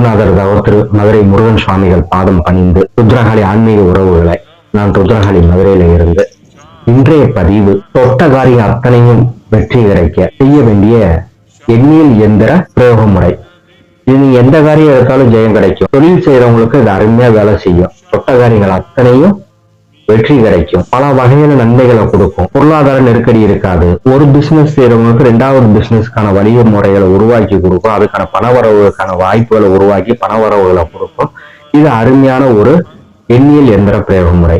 குருநாதர் திரு மதுரை முருகன் சுவாமிகள் பாதம் பணிந்து ருத்ரகாளி ஆன்மீக உறவுகளை நான் ருத்ரகாளி மதுரையில இருந்து இன்றைய பதிவு தொட்ட காரியம் அத்தனையும் வெற்றி கிடைக்க செய்ய வேண்டிய எண்ணியல் இயந்திர பிரயோக முறை. இது நீங்க எந்த காரியம் எடுத்தாலும் ஜெயம் கிடைக்கும். தொழில் செய்யறவங்களுக்கு இது அருமையா வேலை செய்யும். தொட்ட காரியங்கள் அத்தனையும் வெற்றி கிடைக்கும். பல வகையான நன்மைகளை கொடுக்கும். பொருளாதார நெருக்கடி இருக்காது. ஒரு பிசினஸ் செய்யறவங்களுக்கு ரெண்டாவது பிசினஸ்க்கான வழிய முறைகளை உருவாக்கி கொடுக்கும். அதுக்கான பணவரவுக்கான வாய்ப்புகளை உருவாக்கி பணவரவுகளை கொடுக்கும். இது அருமையான ஒரு எண்ணியல் எந்திர பிரயோக முறை.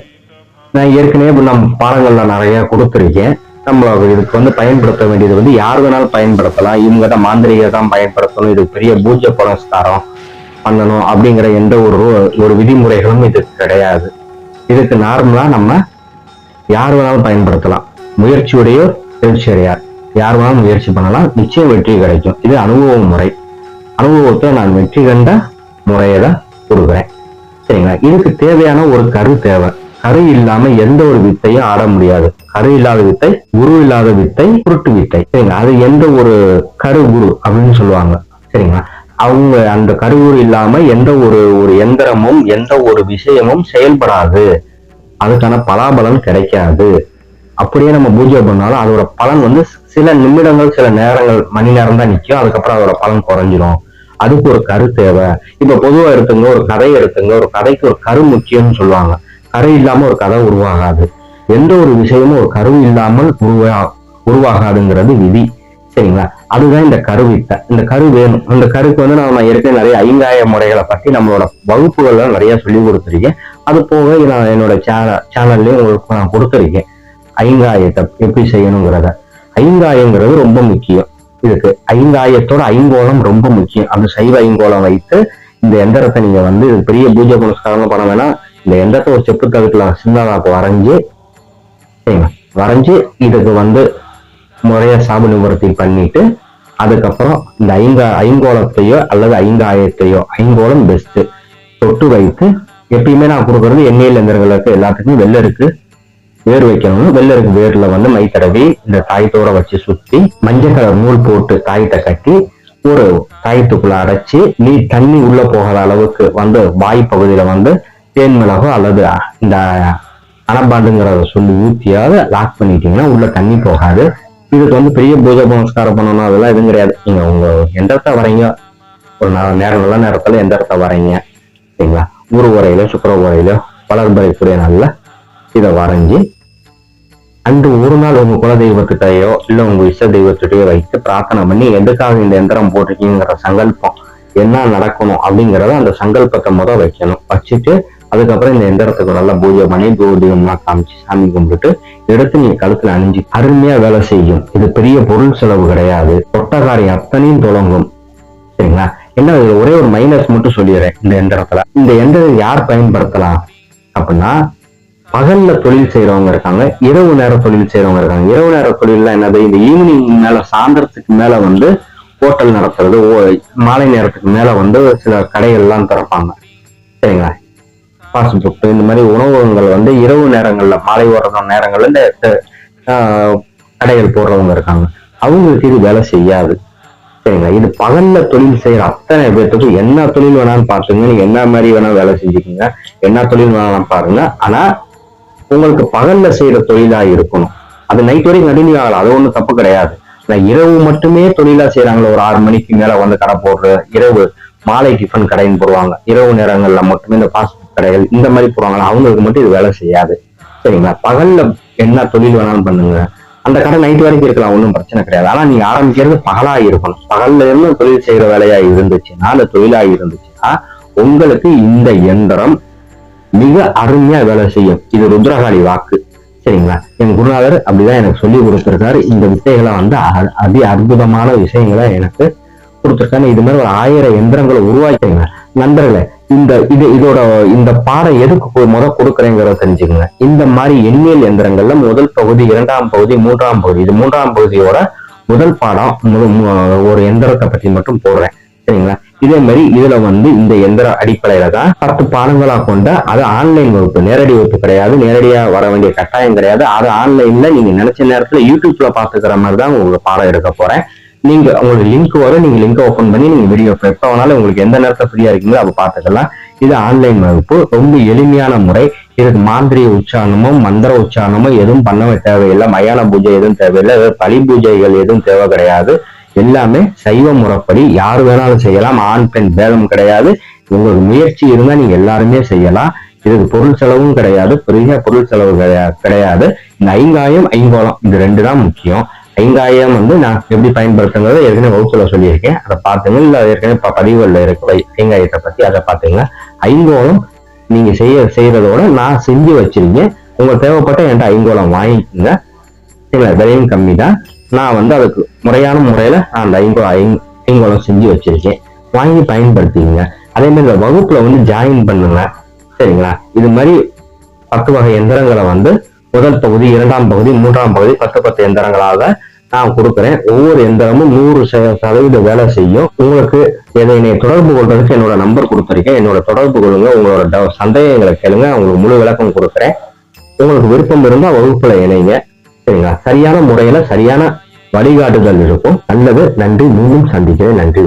நான் ஏற்கனவே நம்ம பாடங்கள்ல நிறைய கொடுத்துருக்கேன். நம்ம இதுக்கு பயன்படுத்த வேண்டியது யார் வேணாலும் பயன்படுத்தலாம். இவங்க தான் மாந்திரிகை தான் பயன்படுத்தணும், இதுக்கு பெரிய பூஜை புனஸ்காரம் பண்ணணும் அப்படிங்கிற எந்த ஒரு விதிமுறைகளும் இதுக்கு கிடையாது. இதுக்கு நார்மலா நம்ம யார் வேணாலும் பயன்படுத்தலாம். முயற்சியுடையோர் தேர்ச்சி அடையார். யார் வேணாலும் முயற்சி பண்ணலாம், நிச்சயம் வெற்றி கிடைக்கும். இது அனுபவ முறை. அனுபவத்தை நான் வெற்றி கண்ட முறையை தான் கொடுக்குறேன். சரிங்களா? இதுக்கு தேவையான ஒரு கரு தேவை. கரு இல்லாம எந்த ஒரு வித்தையும் ஆட முடியாது. கரு இல்லாத வித்தை குரு இல்லாத வித்தை குருட்டு வித்தை. சரிங்களா? அது எந்த ஒரு கரு குரு அப்படின்னு சொல்லுவாங்க. சரிங்களா? அவங்க அந்த கருவுரு இல்லாம எந்த ஒரு எந்திரமும் எந்த ஒரு விஷயமும் செயல்படாது. அதுக்கான பலாபலன் கிடைக்காது. அப்படியே நம்ம பூஜை பண்ணாலும் அதோட பலன் சில நிமிடங்கள், சில நேரங்கள், மணி நேரம் தான் நிற்கும். அதுக்கப்புறம் அதோட பலன் குறைஞ்சிடும். அதுக்கு ஒரு கரு தேவை. இப்ப பொதுவா எடுத்துங்க, ஒரு கதை எடுத்துங்க. ஒரு கதைக்கு ஒரு கரு முக்கியம்னு சொல்லுவாங்க. கரு இல்லாம ஒரு கதை உருவாகாது. எந்த ஒரு விஷயமும் ஒரு கரு இல்லாமல் உருவாகாதுங்கிறது விதி. சரிங்களா? அதுதான் இந்த கருவித்தை. இந்த கரு வேணும். இந்த கருக்கு நான் ஏற்கனவே நிறைய ஐங்காய முறைகளை பற்றி நம்மளோட வகுப்புகள்ல நிறைய சொல்லி கொடுத்துருக்கேன். அது போக நான் என்னோட சேனல்லயும் உங்களுக்கு நான் கொடுத்துருக்கேன் ஐங்காயத்தை எப்படி செய்யணுங்கிறத. ஐங்காயங்கிறது ரொம்ப முக்கியம். இதுக்கு ஐங்காயத்தோட ஐங்கோலம் ரொம்ப முக்கியம். அந்த சைவ ஐங்கோலம் வைத்து இந்த எந்திரத்தை நீங்க இது பெரிய பூஜை புனஸ்காரம் பண்ண வேணாம். இந்த எந்திரத்தை ஒரு செப்பு தகுத்துல சின்னதாக்கு வரைஞ்சு இதுக்கு முறைய சாப நிவர்த்தி பண்ணிட்டு அதுக்கப்புறம் இந்த ஐங்கோலத்தையோ அல்லது ஐங்காயத்தையோ, ஐங்கோலம் பெஸ்ட், தொட்டு வைத்து எப்பயுமே நான் கொடுக்கறது எண்ணெயில் எந்திரங்களுக்கு எல்லாத்துக்கும் வெள்ளருக்கு வேர் வைக்கணும். வெள்ளருக்கு வேர்ல மை தடவி இந்த தாயத்தோட வச்சு சுத்தி மஞ்சள் கலர் நூல் போட்டு தாயத்தை கட்டி ஒரு தாயத்துக்குள்ள அடைச்சி தண்ணி உள்ள போகாத அளவுக்கு வாய் பகுதியில தேன் மிளகோ அல்லது இந்த அனபாண்டுங்கிறத சொல்லி ஊத்தியாவது லாக் பண்ணிட்டீங்கன்னா உள்ள தண்ணி போகாது. இதுக்கு பெரிய பூஜை புனஸ்காரம் பண்ணணும் அதெல்லாம் எதுவும் கிடையாது. நீங்க உங்க எந்திரத்தை வரைங்க. ஒரு நல்ல நேரத்துல எந்திரத்தை வரைங்க. சரிங்களா? குரு உரையிலோ சுக்கர உரையிலோ வளர்பறைக்குரிய நாள்ல இதை வரைஞ்சி அன்று ஒரு நாள் உங்க குல தெய்வத்திட்டையோ இல்ல உங்க இஷ்ட தெய்வத்திட்டையோ வைத்து பிரார்த்தனை பண்ணி எதுக்காக இந்த எந்திரம் போட்டிருக்கீங்கிற சங்கல்பம் என்ன நடக்கணும் அப்படிங்கிறத அந்த சங்கல்பத்தை வைக்கணும். வச்சுட்டு அதுக்கப்புறம் இந்த எந்திரத்துக்கு நல்லா பூஜை பண்ணி தூதீபம்லாம் காமிச்சு சாமி கும்பிட்டு எடுத்து நீங்க கழுத்துல அணிஞ்சு அருமையா வேலை செய்யும். இது பெரிய பொருள் செலவு கிடையாது. தொட்டகாரியம் அத்தனையும் தொடங்கும். சரிங்களா? என்ன ஒரே ஒரு மைனஸ் மட்டும் சொல்லிடுறேன். இந்த எந்திரத்தை யார் பயன்படுத்தலாம் அப்படின்னா, பகல்ல தொழில் செய்யறவங்க இருக்காங்க, இரவு நேர தொழில் செய்யறவங்க இருக்காங்க. இரவு நேர தொழில்லாம் என்னது, இந்த ஈவினிங் மேல சாயந்தரத்துக்கு மேல ஹோட்டல் நடத்துறது, மாலை நேரத்துக்கு மேல சில கடைகள் எல்லாம் திறப்பாங்க. சரிங்களா? ஃபாஸ்ட் ஃபுட் இந்த மாதிரி உணவகங்கள் இரவு நேரங்கள்ல, மாலை ஓடுற நேரங்கள்ல இந்த கடைகள் போடுறவங்க இருக்காங்க. அவங்களுக்கு இது வேலை செய்யாது. சரிங்களா? இது பகல்ல தொழில் செய்யற அத்தனை பேர்த்துக்கு என்ன தொழில் வேணாலும் பாத்துங்க. நீங்க என்ன மாதிரி வேணா வேலை செஞ்சுக்கோங்க, என்ன தொழில் வேணாலும் பாருங்க. ஆனா உங்களுக்கு பகல்ல செய்யற தொழிலா இருக்கணும். அது நைட் வரைக்கும் கண்டினியூ ஆகலாம், அது ஒண்ணும் தப்பு கிடையாது. இரவு மட்டுமே தொழிலா செய்யறாங்களோ, ஒரு 6 மணிக்கு மேல கடை போடுற, இரவு மாலை டிஃபன் கடைன்னு போடுவாங்க, இரவு நேரங்கள்ல மட்டுமே இந்த ஃபாஸ்ட் ஃபுட் கடைகள் இந்த மாதிரி போடுவாங்க, அவங்களுக்கு மட்டும் இது வேலை செய்யாது. சரிங்களா? பகல்ல என்ன தொழில் வேணாலும் பண்ணுங்க. அந்த கடை நைட் வரைக்கும் இருக்கலாம், ஒன்றும் பிரச்சனை கிடையாது. ஆனா நீங்க ஆரம்பிக்கிறது பகலா இருக்கணும். பகல்ல இருந்து தொழில் செய்யற வேலையா இருந்துச்சுன்னா, அந்த தொழிலா இருந்துச்சுன்னா உங்களுக்கு இந்த எந்திரம் மிக அருமையா வேலை செய்யும். இது ருத்ரகாளி வாக்கு. சரிங்களா? என் குருநாதர் அப்படிதான் எனக்கு சொல்லி கொடுத்திருக்காரு. இந்த வித்தைகளை அதி அற்புதமான விஷயங்களை எனக்கு கொடுத்துருக்காங்க. இது மாதிரி ஒரு 1000 எந்திரங்களை உருவாக்கிங்க. நண்பர்களே, இதோட இந்த பாடம் எதுக்கு கொடுக்குறேங்கிறத தெரிஞ்சுக்கோங்க. இந்த மாதிரி எண்ணியல் எந்திரங்கள்ல முதல் பகுதி, 2ஆம் பகுதி, 3ஆம் பகுதி, இது 3ஆம் பகுதியோட முதல் பாடம். ஒரு எந்திரத்தை பற்றி மட்டும் போடுறேன். சரிங்களா? இதே மாதிரி இதுல இந்த எந்திர அடிப்படையில தான் 10 பாடங்களா கொண்ட, அது ஆன்லைன் வகுப்பு, நேரடி வகுப்பு கிடையாது. நேரடியா வர வேண்டிய கட்டாயம் கிடையாது. அது ஆன்லைன்ல நீங்க நினைச்ச நேரத்துல யூடியூப்ல பாத்துக்கிற மாதிரி தான் உங்களுக்கு பாடம் எடுக்க போறேன். நீங்க உங்களுக்கு லிங்க் வரும், நீங்க லிங்க் ஓபன் பண்ணி நீங்க வீடியோ எப்ப வேணாலும் உங்களுக்கு எந்த நேரத்துல ஃப்ரீயா இருக்கீங்களோ அப்ப பாத்துக்கலாம். இது ஆன்லைன் வகுப்பு, ரொம்ப எளிமையான முறை. இதுக்கு மாந்திரிய உச்சாரணமோ மந்திர உச்சாரணமோ எதுவும் பண்ண தேவையில்லை, மயான பூஜை எதுவும் தேவையில்லை, பலி பூஜைகள் எதுவும் தேவை கிடையாது. எல்லாமே சைவ முறைப்படி யாரு வேணாலும் செய்யலாம், ஆண் பெண் பேதம் கிடையாது. உங்களுக்கு முயற்சி இருந்தா நீங்க எல்லாருமே செய்யலாம். இதுக்கு பொருள் செலவும் கிடையாது, பெரிய பொருள் செலவு கிடையாது. இந்த ஐங்காயம் ஐங்கோலம் இது ரெண்டு தான் முக்கியம். ஐங்காயம் நான் எப்படி பயன்படுத்துங்கிறத ஏற்கனவே வகுப்புல சொல்லியிருக்கேன், அதை பார்த்துங்க. இல்ல ஏற்கனவே பதிவுகள்ல இருக்கு ஐங்காயத்தை பத்தி, அதை பார்த்துங்க. ஐங்கோலம் நீங்க செய்யறதோட நான் செஞ்சு வச்சிருக்கேன். உங்களுக்கு தேவைப்பட்ட என்கிட்ட ஐங்கோலம் வாங்கிக்கோங்க, விலையும் கம்மி தான். நான் அதுக்கு முறையான முறையில நான் அந்த ஐங்கோலம் செஞ்சு வச்சிருக்கேன், வாங்கி பயன்படுத்திங்க. அதே மாதிரி இந்த வகுப்புல ஜாயின் பண்ணுங்க, சரிங்களா? இது மாதிரி 10 வகை எந்திரங்களை முதல் பகுதி, 2ஆம் பகுதி, 3ஆம் பகுதி 10 எந்திரங்களாக நான் கொடுக்குறேன். ஒவ்வொரு எந்திரமும் 100% வேலை செய்யும். உங்களுக்கு என்னை தொடர்பு கொள்றதுக்கு என்னோட நம்பர் கொடுத்துருக்கேன், என்னோட தொடர்பு கொள்ளுங்க. உங்களோட சந்தேகங்களை கேளுங்க, உங்களுக்கு முழு விளக்கம் கொடுக்குறேன். உங்களுக்கு விருப்பம் இருந்தா வகுப்புல இணைங்க, சரிங்களா? சரியான முறையில சரியான வழிகாட்டுதல் இருக்கும். நல்லது, நன்றி. மீண்டும் சந்திக்கிறேன். நன்றி.